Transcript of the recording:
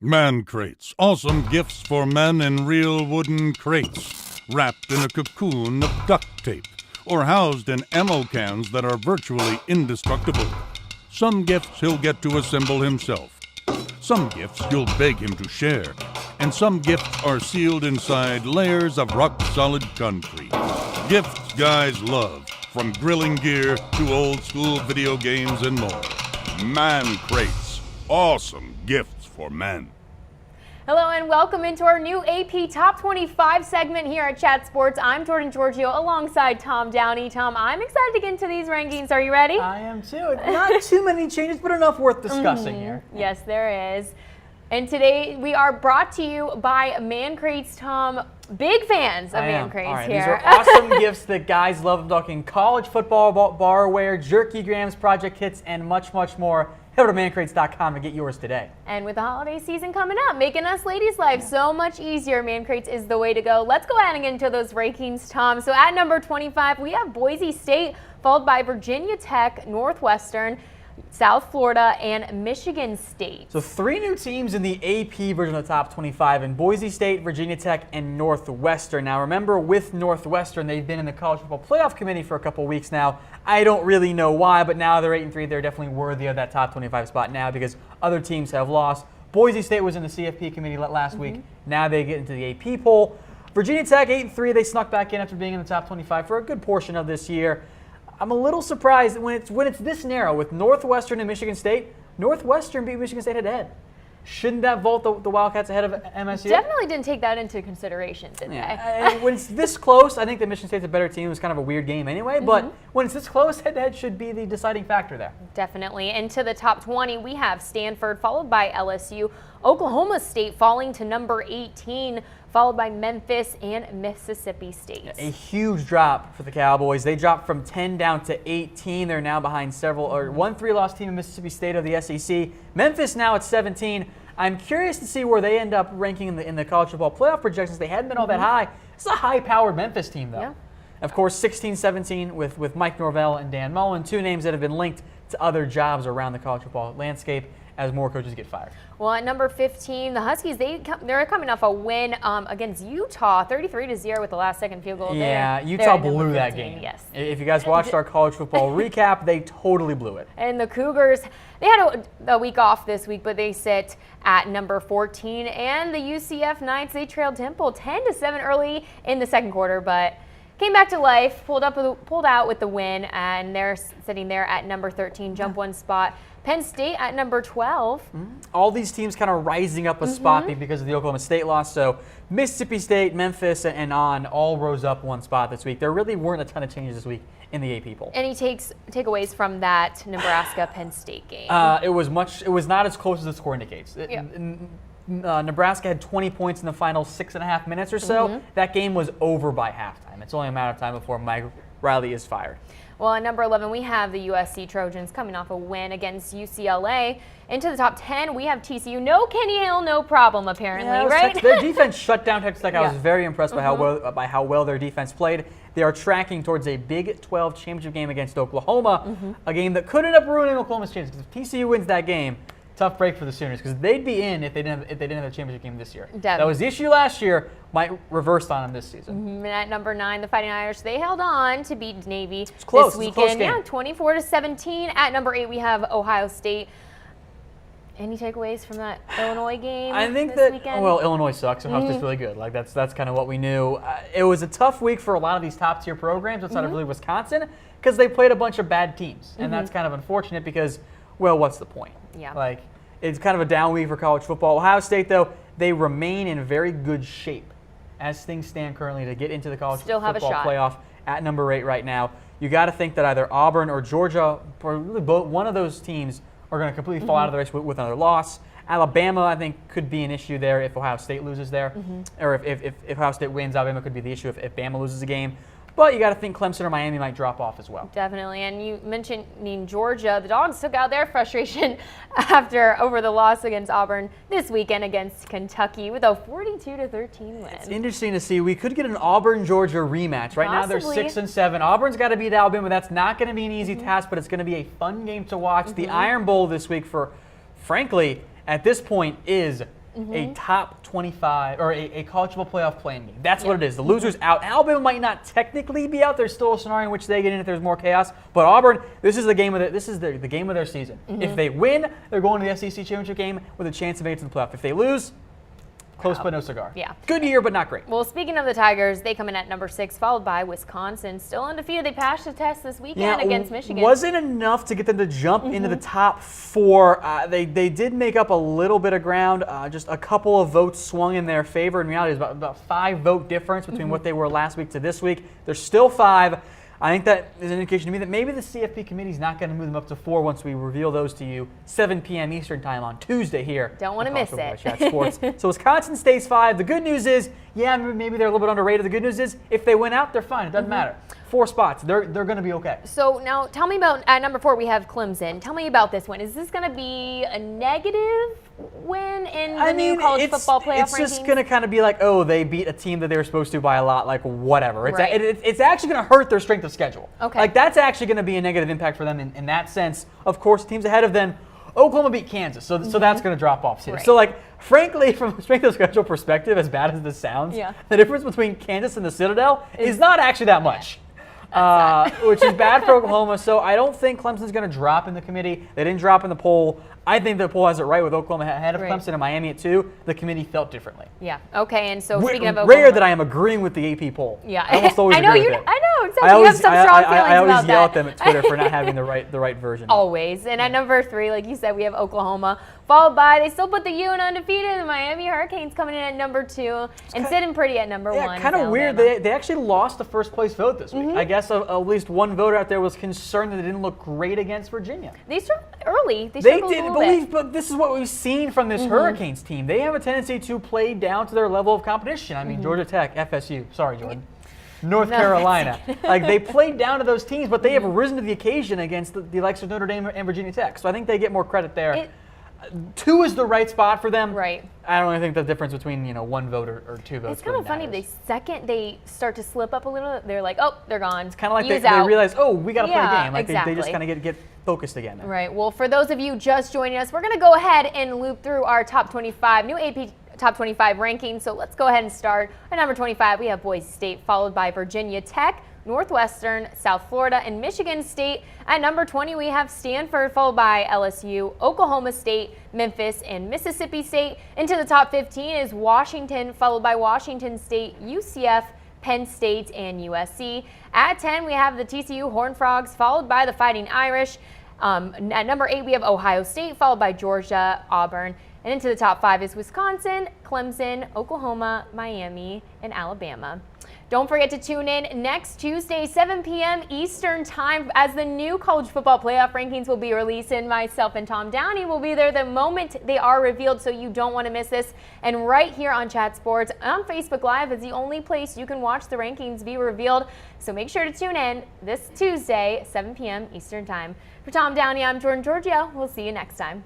Man crates, awesome gifts for men in real wooden crates, wrapped in a cocoon of duct tape, or housed in ammo cans that are virtually indestructible. Some gifts he'll get to assemble himself. Some gifts you'll beg him to share. And some gifts are sealed inside layers of rock-solid concrete. Gifts guys love, from grilling gear to old-school video games and more. Man crates, awesome gifts for men. Hello and welcome into our new AP Top 25 segment here at Chat Sports. I'm Giorgio alongside Tom Downey. Tom, I'm excited to get into these rankings. Are you ready? I am too. Not too many changes, but enough worth discussing here. Yes, there is. And today we are brought to you by Man Crates. Tom, big fans of Man Crates here. These are awesome gifts that guys love. I'm talking college football barware, jerky grams, project kits, and much, much more. Head over to mancrates.com to get yours today. And with the holiday season coming up, making us ladies' lives so much easier, Man Crates is the way to go. Let's go ahead and get into those rankings, Tom. So at number 25, we have Boise State, followed by Virginia Tech, Northwestern, South Florida, and Michigan State. So 3 new teams in the AP version of the top 25 in Boise State, Virginia Tech, and Northwestern. Now remember, with Northwestern, they've been in the college football playoff committee for a couple weeks now. I don't really know why, but now they're 8-3. They're definitely worthy of that top 25 spot now because other teams have lost. Boise State was in the CFP committee last week. Now they get into the AP poll. Virginia Tech 8-3. They snuck back in after being in the top 25 for a good portion of this year. I'm a little surprised when it's this narrow with Northwestern and Michigan State. Northwestern beat Michigan State head-to-head. Shouldn't that vault the Wildcats ahead of MSU? Definitely didn't take that into consideration, did they? And when it's this close, I think that Michigan State's a better team. It was kind of a weird game anyway, but when it's this close, head-to-head should be the deciding factor there. Definitely. Into the top 20, we have Stanford, followed by LSU, Oklahoma State falling to number 18, followed by Memphis and Mississippi State. A huge drop for the Cowboys. They dropped from 10 down to 18. They're now behind one 3-loss team in Mississippi State of the SEC. Memphis now at 17. I'm curious to see where they end up ranking in the college football playoff projections. They hadn't been all that high. It's a high-powered Memphis team, though. Yeah. Of course, 16-17 with Mike Norvell and Dan Mullen, 2 names that have been linked to other jobs around the college football landscape as more coaches get fired. Well, at number 15, the Huskies, they're coming off a win against Utah, 33-0 with the last-second field goal. Yeah, Utah blew that game. Yes. If you guys watched our college football recap, they totally blew it. And the Cougars, they had a week off this week, but they sit at number 14. And the UCF Knights, they trailed Temple 10-7 early in the second quarter, but came back to life, pulled out with the win, and they're sitting there at number 13, jump one spot. Penn State at number 12. All these teams kind of rising up a spot because of the Oklahoma State loss. So Mississippi State, Memphis, and on all rose up one spot this week. There really weren't a ton of changes this week in the AP poll. Any takeaways from that Nebraska-Penn State game? It was not as close as the score indicates. Nebraska had 20 points in the final 6.5 minutes or so. That game was over by halftime. It's only a matter of time before Mike Riley is fired. Well, at number 11, we have the USC Trojans coming off a win against UCLA. Into the top 10, we have TCU. No Kenny Hill, no problem, apparently, right? Their defense shut down Texas Tech. I was very impressed by how well their defense played. They are tracking towards a Big 12 championship game against Oklahoma, a game that could end up ruining Oklahoma's chances. Because if TCU wins that game, tough break for the Sooners because they'd be in if they didn't have the championship game this year. Definitely. That was the issue last year. Might reverse on them this season. And at number 9, the Fighting Irish, they held on to beat Navy close. this weekend. It's a close game. Yeah, 24-17. At number 8, we have Ohio State. Any takeaways from that Illinois game? I think this weekend? Illinois sucks. Ohio State's really good. Like that's kind of what we knew. It was a tough week for a lot of these top tier programs outside of really Wisconsin because they played a bunch of bad teams, and that's kind of unfortunate because, well, what's the point? Yeah. Like it's kind of a down week for college football. Ohio State, though, they remain in very good shape as things stand currently to get into the college football playoff at number 8 right now. You got to think that either Auburn or Georgia, or really both, one of those teams are going to completely fall out of the race with another loss. Alabama, I think, could be an issue there if Ohio State loses there. Or if Ohio State wins, Alabama could be the issue if Bama loses a game. But you got to think Clemson or Miami might drop off as well. Definitely. And you mentioned Georgia. The Dogs took out their frustration over the loss against Auburn this weekend against Kentucky with a 42-13 win. It's interesting to see. We could get an Auburn-Georgia rematch. Right now they're 6-7. Auburn's got to beat Alabama. That's not going to be an easy task, but it's going to be a fun game to watch. The Iron Bowl this week, frankly, at this point, is a top 25 or a college football playoff playing game. That's what it is. The loser's out. Alabama might not technically be out. There's still a scenario in which they get in if there's more chaos. But Auburn, this is the game of the game of their season. If they win, they're going to the SEC championship game with a chance of making it to the playoff. If they lose, close but no cigar. Yeah. Good year, but not great. Well, speaking of the Tigers, they come in at number 6, followed by Wisconsin. Still undefeated. They passed the test this weekend against Michigan. Wasn't enough to get them to jump into the top 4. They did make up a little bit of ground. Just a couple of votes swung in their favor. In reality, it's about 5-vote difference between what they were last week to this week. There's still 5. I think that is an indication to me that maybe the CFP committee is not going to move them up to 4 once we reveal those to you 7 p.m. Eastern time on Tuesday here. Don't want to miss it. Chat Sports. So Wisconsin stays 5. The good news is, maybe they're a little bit underrated. The good news is, if they win out, they're fine. It doesn't matter. 4 spots. They're going to be okay. So now tell me about, at number 4, we have Clemson. Tell me about this one. Is this going to be a negative win in the new college football playoff It's just rankings? going to kind of be like, oh, they beat a team that they were supposed to by a lot, like whatever. It's actually going to hurt their strength of schedule. Okay. Like that's actually going to be a negative impact for them in that sense. Of course, teams ahead of them, Oklahoma beat Kansas, so that's going to drop off too. Right. So like, frankly, from a strength of schedule perspective, as bad as this sounds, the difference between Kansas and the Citadel is not actually that much. Which is bad for Oklahoma. So I don't think Clemson's going to drop in the committee. They didn't drop in the poll. I think the poll has it right with Oklahoma ahead of Clemson and Miami at 2. The committee felt differently. Yeah. Okay. And so speaking of Oklahoma, rare that I am agreeing with the AP poll. Yeah. I almost always agree with it. I know exactly. You have some strong feelings I always about yell that. at them at Twitter for not having the right version. Always. And at number 3, like you said, we have Oklahoma, followed by, they still put the U in undefeated. The Miami Hurricanes coming in at number 2 and sitting pretty at number 1. Yeah, kind of weird. They actually lost the first place vote this week. I guess at least one voter out there was concerned that they didn't look great against Virginia. They struggled early. They did, but this is what we've seen from this Hurricanes team. They have a tendency to play down to their level of competition. I mean, Georgia Tech, FSU. Sorry, Jordan. North Carolina. Like, they played down to those teams, but they have risen to the occasion against the likes of Notre Dame and Virginia Tech. So I think they get more credit there. 2 is the right spot for them. Right. I don't really think the difference between 1 vote or 2 votes. It's kind of funny. The second they start to slip up a little, they're like, oh, they're gone. It's kind of like they realize, oh, we got to play a game. Like exactly. they just kind of get focused again. Now. Right. Well, for those of you just joining us, we're going to go ahead and loop through our top 25, new AP top 25 rankings. So let's go ahead and start. At number 25, we have Boise State, followed by Virginia Tech, Northwestern, South Florida, and Michigan State. At number 20, we have Stanford, followed by LSU, Oklahoma State, Memphis, and Mississippi State. Into the top 15 is Washington, followed by Washington State, UCF, Penn State, and USC. At 10, we have the TCU Horned Frogs, followed by the Fighting Irish. At number 8, we have Ohio State, followed by Georgia, Auburn. And into the top 5 is Wisconsin, Clemson, Oklahoma, Miami, and Alabama. Don't forget to tune in next Tuesday, 7 p.m. Eastern Time, as the new college football playoff rankings will be released, and myself and Tom Downey will be there the moment they are revealed, so you don't want to miss this. And right here on Chat Sports on Facebook Live is the only place you can watch the rankings be revealed. So make sure to tune in this Tuesday, 7 p.m. Eastern Time. For Tom Downey, I'm Giorgio. We'll see you next time.